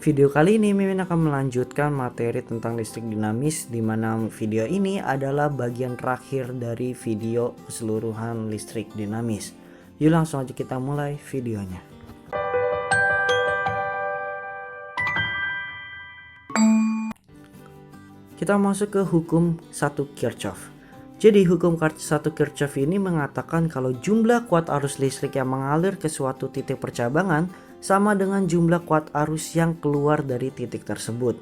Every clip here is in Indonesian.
Video kali ini Mimin akan melanjutkan materi tentang listrik dinamis, di mana video ini adalah bagian terakhir dari video keseluruhan listrik dinamis. Yuk langsung aja kita mulai videonya. Kita masuk ke hukum 1 Kirchhoff. Jadi hukum 1 Kirchhoff ini mengatakan kalau jumlah kuat arus listrik yang mengalir ke suatu titik percabangan sama dengan jumlah kuat arus yang keluar dari titik tersebut.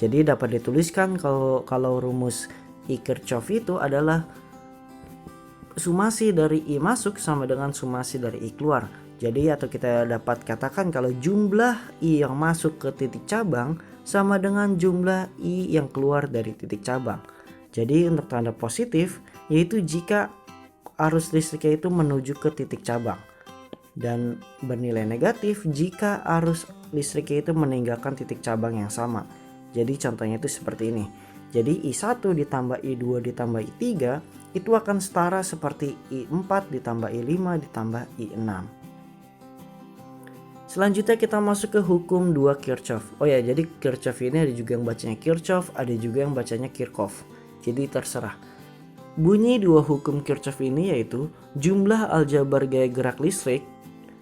Jadi dapat dituliskan kalau rumus I Kirchhoff itu adalah sumasi dari I masuk sama dengan sumasi dari I keluar. Jadi atau kita dapat katakan kalau jumlah I yang masuk ke titik cabang sama dengan jumlah I yang keluar dari titik cabang. Jadi untuk tanda positif yaitu jika arus listriknya itu menuju ke titik cabang, dan bernilai negatif jika arus listriknya itu meninggalkan titik cabang yang sama. Jadi contohnya itu seperti ini. Jadi I1 ditambah I2 ditambah I3 itu akan setara seperti I4 ditambah I5 ditambah I6. Selanjutnya kita masuk ke hukum 2 Kirchhoff. Oh ya, jadi Kirchhoff ini ada juga yang bacanya Kirchhoff, ada juga yang bacanya Kirchhoff. Jadi terserah. Bunyi dua hukum Kirchhoff ini yaitu jumlah aljabar gaya gerak listrik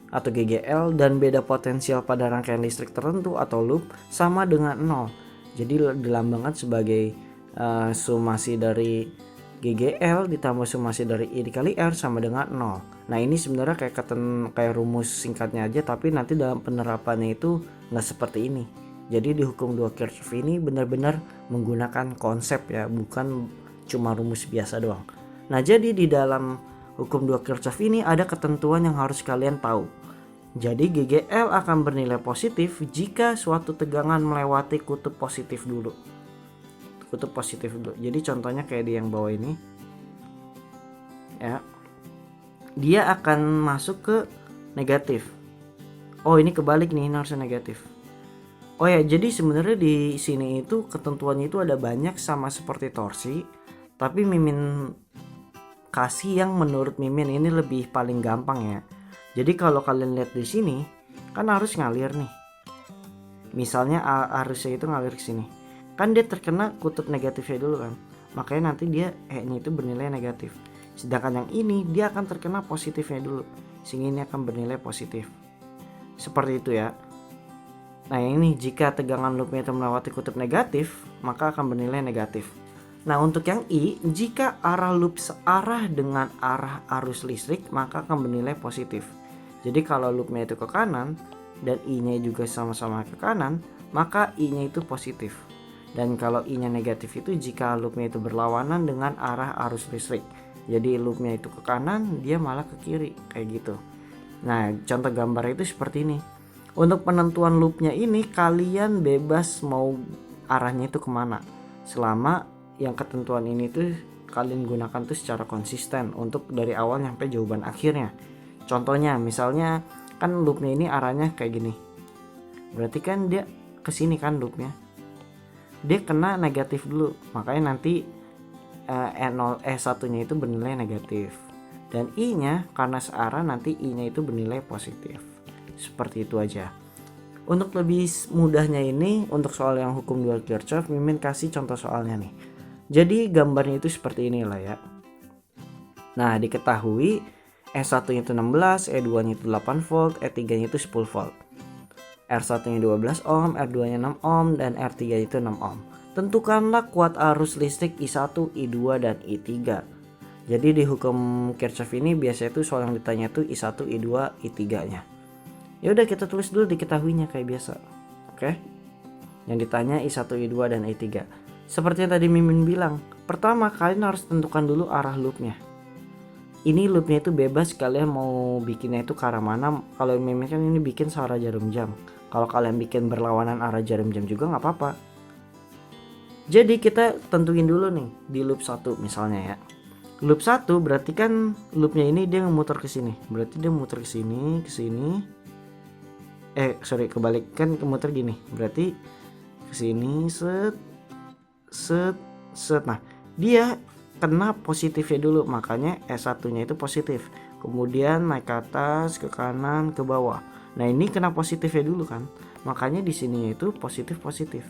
atau GGL dan beda potensial pada rangkaian listrik tertentu atau loop sama dengan 0. Jadi dilambangkan sebagai sumasi dari GGL ditambah sumasi dari I dikali R sama dengan 0. Nah ini sebenarnya kayak rumus singkatnya aja, tapi nanti dalam penerapannya itu nggak seperti ini. Jadi di hukum 2 Kirchhoff ini benar-benar menggunakan konsep ya, bukan cuma rumus biasa doang. Nah jadi di dalam hukum 2 Kirchhoff ini ada ketentuan yang harus kalian tahu. Jadi GGL akan bernilai positif jika suatu tegangan melewati kutub positif dulu. Jadi contohnya kayak di yang bawah ini. Ya. Dia akan masuk ke negatif. Oh, ini kebalik nih, ini harusnya negatif. Oh ya, jadi sebenarnya di sini itu ketentuannya itu ada banyak sama seperti torsi, tapi Mimin kasih yang menurut Mimin ini lebih paling gampang ya. Jadi kalau kalian lihat di sini kan harus ngalir nih. Misalnya arusnya itu ngalir ke sini. Kan dia terkena kutub negatifnya dulu kan. Makanya nanti dia E-nya itu bernilai negatif. Sedangkan yang ini dia akan terkena positifnya dulu. Sehingga ini akan bernilai positif. Seperti itu ya. Nah ini jika tegangan loopnya itu melewati kutub negatif, maka akan bernilai negatif. Nah untuk yang I, jika arah loop searah dengan arah arus listrik, maka akan bernilai positif. Jadi kalau loopnya itu ke kanan dan I-nya juga sama-sama ke kanan, maka I-nya itu positif. Dan kalau I-nya negatif itu jika loopnya itu berlawanan dengan arah arus listrik. Jadi loopnya itu ke kanan, dia malah ke kiri, kayak gitu. Nah contoh gambar itu seperti ini. Untuk penentuan loopnya ini kalian bebas mau arahnya itu kemana, selama yang ketentuan ini tuh kalian gunakan tuh secara konsisten untuk dari awal sampai jawaban akhirnya. Contohnya misalnya kan loopnya ini arahnya kayak gini, berarti kan dia kesini kan loopnya, dia kena negatif dulu, makanya nanti E1 nya itu bernilai negatif, dan I nya karena searah nanti I nya itu bernilai positif. Seperti itu aja. Untuk lebih mudahnya ini, untuk soal yang hukum 2 Kirchhoff, Mimin kasih contoh soalnya nih. Jadi gambarnya itu seperti inilah ya. Nah diketahui E1 nya itu 16, E2 nya itu 8 volt, E3 nya itu 10 volt, R1 nya 12 ohm, R2 nya 6 ohm, dan R3 nya itu 6 ohm. Tentukanlah kuat arus listrik I1, I2, dan I3. Jadi di hukum Kirchhoff ini biasanya itu soal yang ditanya itu I1, I2, I3 nya. Ya udah kita tulis dulu diketahuinya kayak biasa. Oke. Yang ditanya I1, I2 dan I3. Seperti yang tadi Mimin bilang, pertama kalian harus tentukan dulu arah loopnya. Ini loopnya itu bebas, kalian mau bikinnya itu ke arah mana. Kalau Mimin kan ini bikin searah jarum jam. Kalau kalian bikin berlawanan arah jarum jam juga nggak apa-apa. Jadi kita tentuin dulu nih di loop 1 misalnya ya. Loop 1 berarti kan loopnya ini dia muter ke sini. Berarti dia muter ke sini, ke sini. Kebalik kan kemuter gini. Berarti ke sini set. Nah, dia kena positifnya dulu, makanya S1-nya itu positif. Kemudian naik ke atas, ke kanan, ke bawah. Nah, ini kena positifnya dulu kan. Makanya di sini itu positif.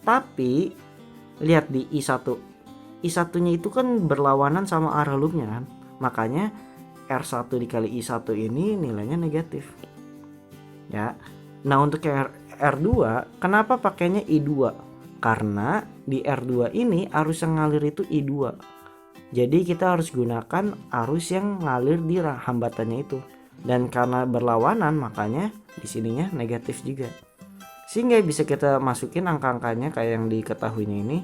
Tapi lihat di I1. I1-nya itu kan berlawanan sama arah loopnya kan. Makanya R1 dikali I1 ini nilainya negatif. Ya. Nah, untuk R2 kenapa pakainya I2? Karena di R2 ini arus yang ngalir itu I2. Jadi kita harus gunakan arus yang ngalir di hambatannya itu. Dan karena berlawanan makanya di sininya negatif juga. Sehingga bisa kita masukin angka-angkanya kayak yang diketahuinya ini.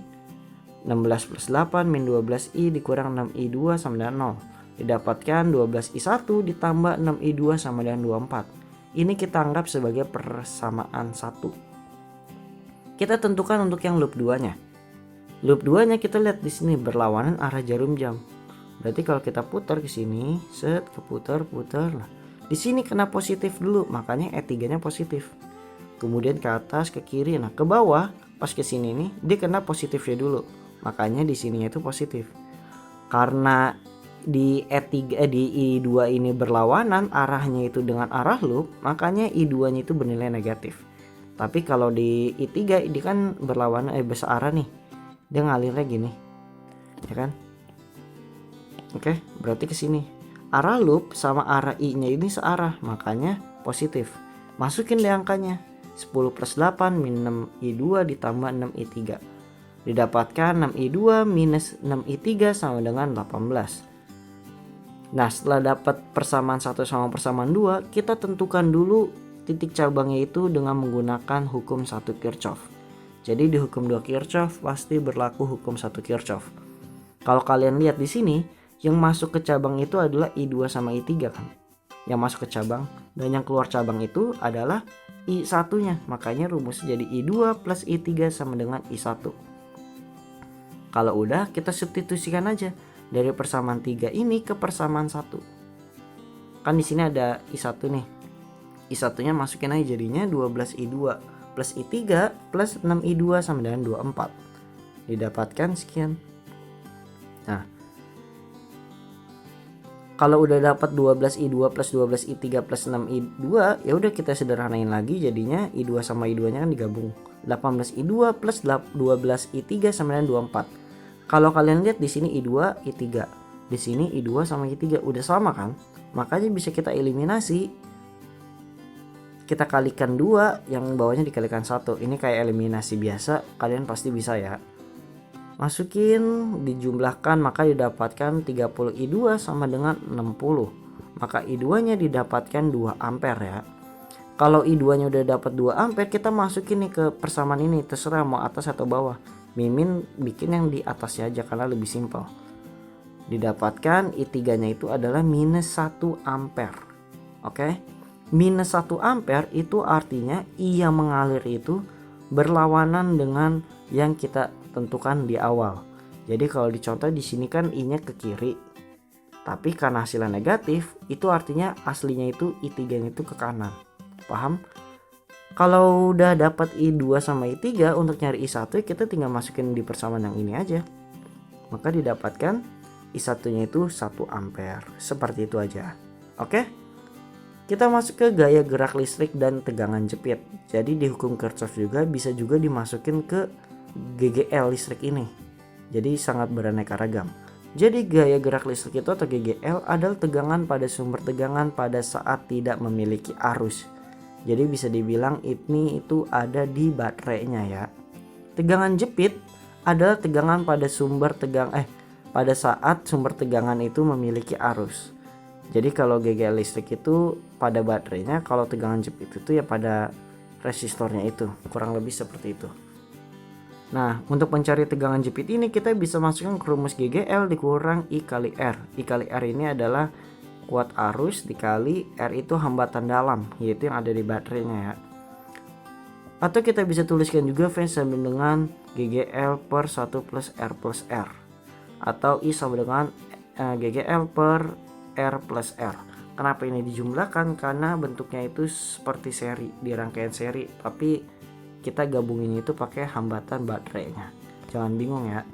16 plus 8 min 12i dikurang 6i2 sama dengan 0. Didapatkan 12i1 ditambah 6i2 sama dengan 24. Ini kita anggap sebagai persamaan 1. Kita tentukan untuk yang loop 2-nya. Loop 2-nya kita lihat di sini berlawanan arah jarum jam. Berarti kalau kita putar ke sini, set keputar lah. Di sini kena positif dulu, makanya E3-nya positif. Kemudian ke atas, ke kiri, nah ke bawah pas ke sini nih dia kena positifnya dulu. Makanya di sininya itu positif. Karena di di I2 ini berlawanan arahnya itu dengan arah loop, makanya I2-nya itu bernilai negatif. Tapi kalau di I3 ini kan berlawanan arah nih. Dia ngalirnya gini. Ya kan? Oke, berarti ke sini. Arah loop sama arah I-nya ini searah, makanya positif. Masukin deh angkanya. 10 plus 8 min 6i2 ditambah 6i3. Didapatkan 6i2 minus 6i3 sama dengan 18. Nah, setelah dapat persamaan 1 sama persamaan 2, kita tentukan dulu titik cabangnya itu dengan menggunakan hukum 1 Kirchhoff. Jadi di hukum 2 Kirchhoff pasti berlaku hukum 1 Kirchhoff. Kalau kalian lihat di sini, yang masuk ke cabang itu adalah I2 sama I3 kan. Yang masuk ke cabang, dan yang keluar cabang itu adalah I1-nya. Makanya rumusnya jadi I2 plus I3 sama dengan I1. Kalau udah, kita substitusikan aja dari persamaan 3 ini ke persamaan 1. Kan di sini ada I1 nih. I1-nya masukin aja jadinya 12I2 plus I3 plus 6I2 sama dengan 24. Didapatkan sekian. Nah, kalau udah dapat 12I2 plus 12I3 plus 6I2, ya udah kita sederhanain lagi jadinya I2 sama I2-nya kan digabung. 18I2 plus 12I3 sama dengan 24. Kalau kalian lihat di sini I2, I3. Di sini I2 sama I3 udah sama kan? Makanya bisa kita eliminasi. Kita kalikan 2, yang bawahnya dikalikan 1. Ini kayak eliminasi biasa, kalian pasti bisa ya. Masukin, dijumlahkan, maka didapatkan 30I2 sama dengan 60. Maka I2-nya didapatkan 2 ampere ya. Kalau I2-nya udah dapat 2 ampere, kita masukin nih ke persamaan ini, terserah mau atas atau bawah. Mimin bikin yang di atasnya aja karena lebih simpel. Didapatkan I3-nya itu adalah minus 1 ampere. Oke. Minus 1 ampere itu artinya I yang mengalir itu berlawanan dengan yang kita tentukan di awal. Jadi kalau dicontoh di sini kan I-nya ke kiri. Tapi karena hasilnya negatif, itu artinya aslinya itu I3-nya itu ke kanan. Paham? Kalau udah dapat I2 sama I3, untuk nyari I1 kita tinggal masukin di persamaan yang ini aja. Maka didapatkan I1-nya itu 1 ampere. Seperti itu aja. Oke? Kita masuk ke gaya gerak listrik dan tegangan jepit. Jadi di hukum Kirchhoff juga bisa juga dimasukin ke GGL listrik ini. Jadi sangat beraneka ragam. Jadi gaya gerak listrik itu atau GGL adalah tegangan pada sumber tegangan pada saat tidak memiliki arus. Jadi bisa dibilang ini itu ada di baterainya ya. Tegangan jepit adalah tegangan pada pada saat sumber tegangan itu memiliki arus. Jadi kalau GGL listrik itu pada baterainya, kalau tegangan jepit itu ya pada resistornya itu. Kurang lebih seperti itu. Nah, untuk mencari tegangan jepit ini kita bisa masukkan ke rumus GGL dikurang I kali R. I kali R ini adalah kuat arus dikali R itu hambatan dalam, yaitu yang ada di baterainya ya. Atau kita bisa tuliskan juga V sama dengan GGL per 1 plus R plus R. Atau I sama dengan GGL per R plus R. Kenapa ini dijumlahkan? Karena bentuknya itu seperti seri, di rangkaian seri. Tapi kita gabungin itu pakai hambatan baterainya. Jangan bingung ya.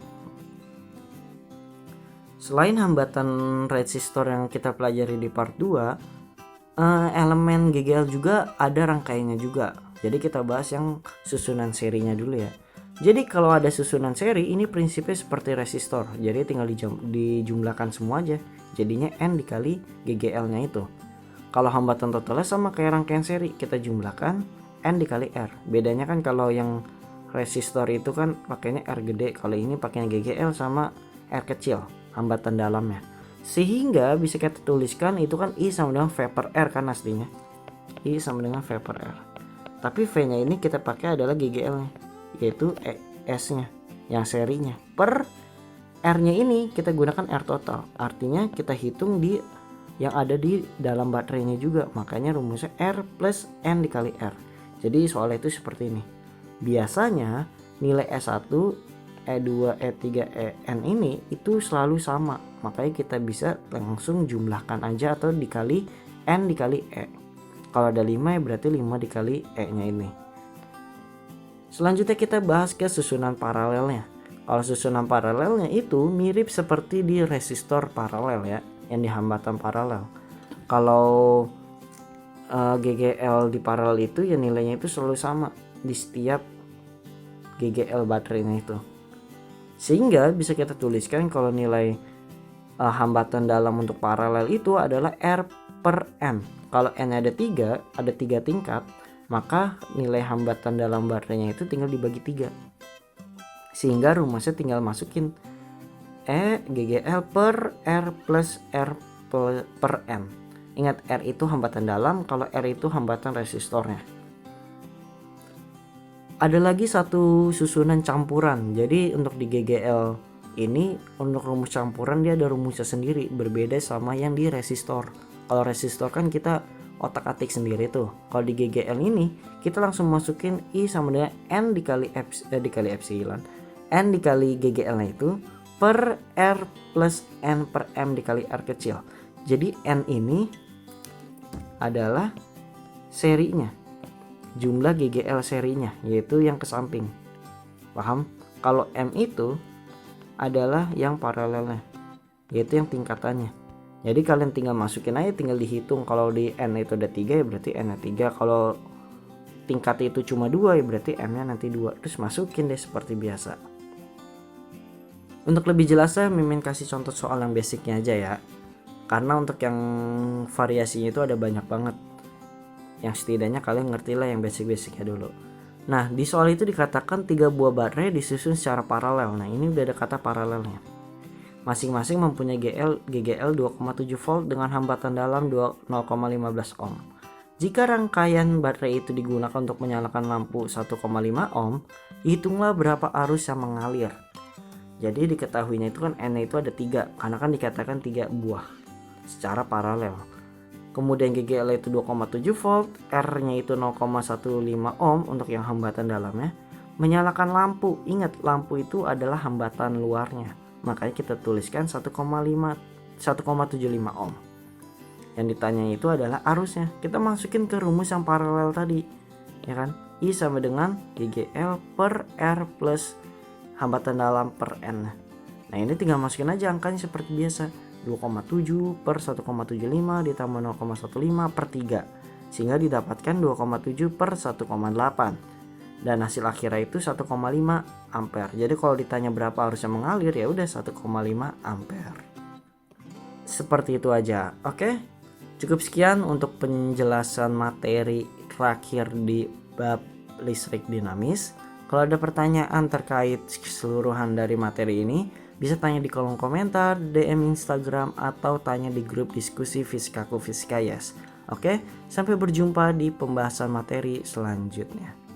Selain hambatan resistor yang kita pelajari di part 2, elemen GGL juga ada rangkaiannya juga. Jadi kita bahas yang susunan serinya dulu ya. Jadi kalau ada susunan seri ini prinsipnya seperti resistor. Jadi tinggal dijumlahkan semua aja. Jadinya N dikali GGL-nya itu. Kalau hambatan totalnya sama kayak rangkaian seri, kita jumlahkan N dikali R. Bedanya kan kalau yang resistor itu kan pakainya R gede, kalau ini pakainya GGL sama R kecil, hambatan dalamnya. Sehingga bisa kita tuliskan itu kan I sama dengan V per R kan aslinya. I sama dengan V per R. Tapi V-nya ini kita pakai adalah GGL-nya, yaitu S-nya yang serinya. Per R-nya ini kita gunakan R total. Artinya kita hitung di yang ada di dalam baterainya juga. Makanya rumusnya R plus N dikali R. Jadi soalnya itu seperti ini. Biasanya nilai E1, E2, E3, En ini itu selalu sama. Makanya kita bisa langsung jumlahkan aja atau dikali N dikali E. Kalau ada 5 ya berarti 5 dikali E-nya ini. Selanjutnya kita bahas ke susunan paralelnya. Kalau susunan paralelnya itu mirip seperti di resistor paralel ya, yang di hambatan paralel. Kalau GGL di paralel itu ya nilainya itu selalu sama di setiap GGL baterainya itu. Sehingga bisa kita tuliskan kalau nilai hambatan dalam untuk paralel itu adalah R per N. Kalau N ada 3 tingkat, maka nilai hambatan dalam baterainya itu tinggal dibagi 3. Sehingga rumusnya tinggal masukin E GGL per R plus R per N. Ingat R itu hambatan dalam, kalau R itu hambatan resistornya. Ada lagi satu susunan campuran. Jadi untuk di GGL ini untuk rumus campuran dia ada rumusnya sendiri, berbeda sama yang di resistor. Kalau resistor kan kita otak-atik sendiri tuh. Kalau di GGL ini kita langsung masukin I sama dengan N dikali epsilon. N dikali GGL-nya itu per R plus N per M dikali R kecil. Jadi N ini adalah serinya, jumlah GGL serinya, yaitu yang ke samping. Paham? Kalau M itu adalah yang paralelnya, yaitu yang tingkatannya. Jadi kalian tinggal masukin aja, tinggal dihitung. Kalau di N itu ada 3 ya berarti N nya 3. Kalau tingkatnya itu cuma 2 ya berarti M nya nanti 2. Terus masukin deh seperti biasa. Untuk lebih jelasnya Mimin kasih contoh soal yang basicnya aja ya. Karena untuk yang variasinya itu ada banyak banget. Yang setidaknya kalian ngerti lah yang basic-basicnya dulu. Nah di soal itu dikatakan 3 buah baterai disusun secara paralel. Nah ini udah ada kata paralelnya. Masing-masing mempunyai GGL 2,7 volt dengan hambatan dalam 0,15 ohm. Jika rangkaian baterai itu digunakan untuk menyalakan lampu 1,5 ohm, hitunglah berapa arus yang mengalir. Jadi diketahuinya itu kan N itu ada 3, karena kan dikatakan 3 buah secara paralel. Kemudian GGL itu 2,7 volt, R-nya itu 0,15 ohm untuk yang hambatan dalamnya. Menyalakan lampu, ingat lampu itu adalah hambatan luarnya. Makanya kita tuliskan 1,75 ohm. Yang ditanya itu adalah arusnya. Kita masukin ke rumus yang paralel tadi, ya kan? I sama dengan GGL per R plus hambatan dalam per N. Nah ini tinggal masukin aja angkanya seperti biasa, 2,7 per 1,75 ditambah 0,15 per 3, sehingga didapatkan 2,7 per 1,8. Dan hasil akhirnya itu 1,5 ampere. Jadi kalau ditanya berapa arusnya mengalir ya udah 1,5 ampere. Seperti itu aja. Oke. Cukup sekian untuk penjelasan materi terakhir di bab listrik dinamis. Kalau ada pertanyaan terkait keseluruhan dari materi ini, bisa tanya di kolom komentar, DM Instagram, atau tanya di grup diskusi Fisikaku Fisika Yes. Oke, sampai berjumpa di pembahasan materi selanjutnya.